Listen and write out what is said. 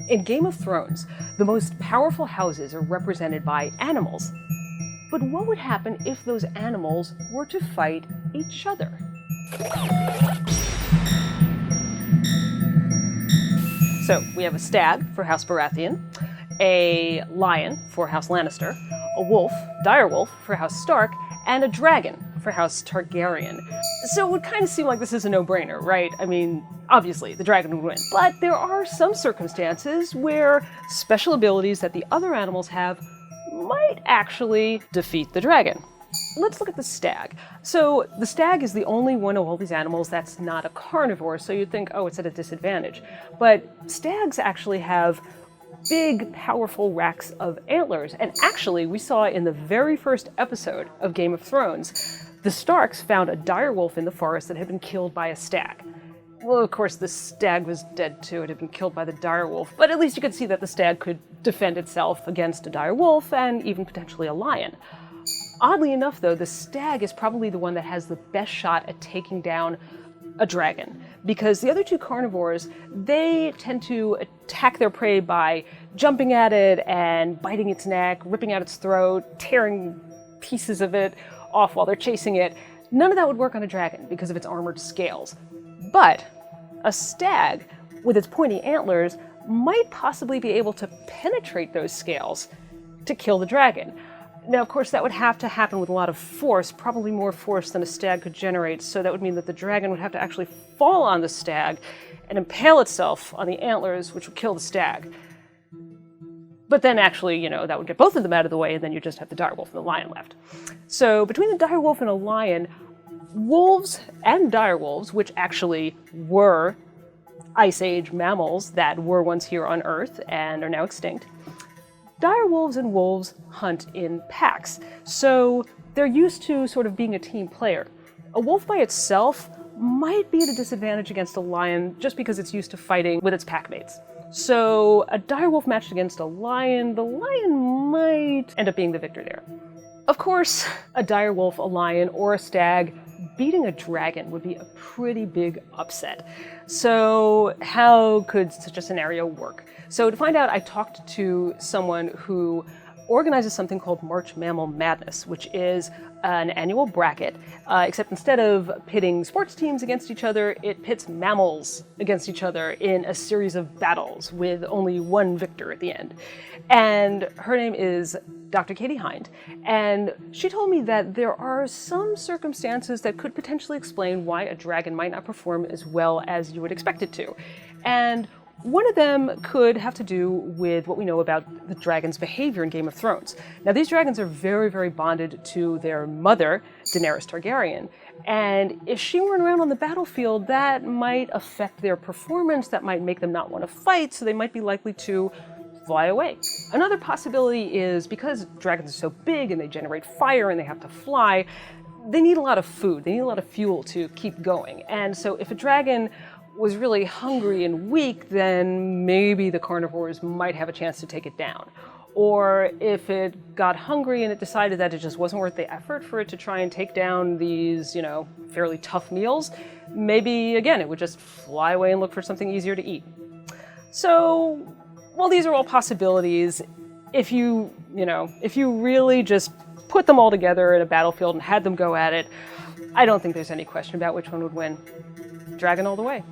In Game of Thrones, the most powerful houses are represented by animals. But what would happen if those animals were to fight each other? So we have a stag for House Baratheon, a lion for House Lannister, a wolf, Direwolf for House Stark, and a dragon for House Targaryen. So it would kind of seem like this is a no-brainer, right? I mean, obviously, the dragon would win. But there are some circumstances where special abilities that the other animals have might actually defeat the dragon. Let's look at the stag. So the stag is the only one of all these animals that's not a carnivore, so you'd think, oh, it's at a disadvantage. But stags actually have big, powerful racks of antlers. And actually, we saw in the very first episode of Game of Thrones, the Starks found a direwolf in the forest that had been killed by a stag. Well, of course, the stag was dead too. It had been killed by the direwolf. But at least you could see that the stag could defend itself against a direwolf and even potentially a lion. Oddly enough, though, the stag is probably the one that has the best shot at taking down a dragon, because the other two carnivores, they tend to attack their prey by jumping at it and biting its neck, ripping out its throat, tearing pieces of it off while they're chasing it. None of that would work on a dragon because of its armored scales. But a stag, with its pointy antlers, might possibly be able to penetrate those scales to kill the dragon. Now, of course, that would have to happen with a lot of force, probably more force than a stag could generate, so that would mean that the dragon would have to actually fall on the stag and impale itself on the antlers, which would kill the stag. But then actually, that would get both of them out of the way, and then you just have the direwolf and the lion left. So between the direwolf and a lion, wolves and direwolves, which actually were Ice Age mammals that were once here on Earth and are now extinct, direwolves and wolves hunt in packs, so they're used to sort of being a team player. A wolf by itself might be at a disadvantage against a lion just because it's used to fighting with its packmates. So a direwolf matched against a lion, the lion might end up being the victor there. Of course, a direwolf, a lion, or a stag beating a dragon would be a pretty big upset. So how could such a scenario work? So to find out, I talked to someone who organizes something called March Mammal Madness, which is an annual bracket, except instead of pitting sports teams against each other, it pits mammals against each other in a series of battles with only one victor at the end. And her name is Dr. Katie Hind, and she told me that there are some circumstances that could potentially explain why a dragon might not perform as well as you would expect it to. And one of them could have to do with what we know about the dragon's behavior in Game of Thrones. Now, these dragons are very, very bonded to their mother, Daenerys Targaryen, and if she weren't around on the battlefield, that might affect their performance, that might make them not want to fight, so they might be likely to fly away. Another possibility is because dragons are so big and they generate fire and they have to fly, they need a lot of food, they need a lot of fuel to keep going. And so if a dragon was really hungry and weak, then maybe the carnivores might have a chance to take it down. Or if it got hungry and it decided that it just wasn't worth the effort for it to try and take down these, fairly tough meals, maybe, again, it would just fly away and look for something easier to eat. So, well, these are all possibilities. If you really just put them all together in a battlefield and had them go at it, I don't think there's any question about which one would win. Dragon all the way.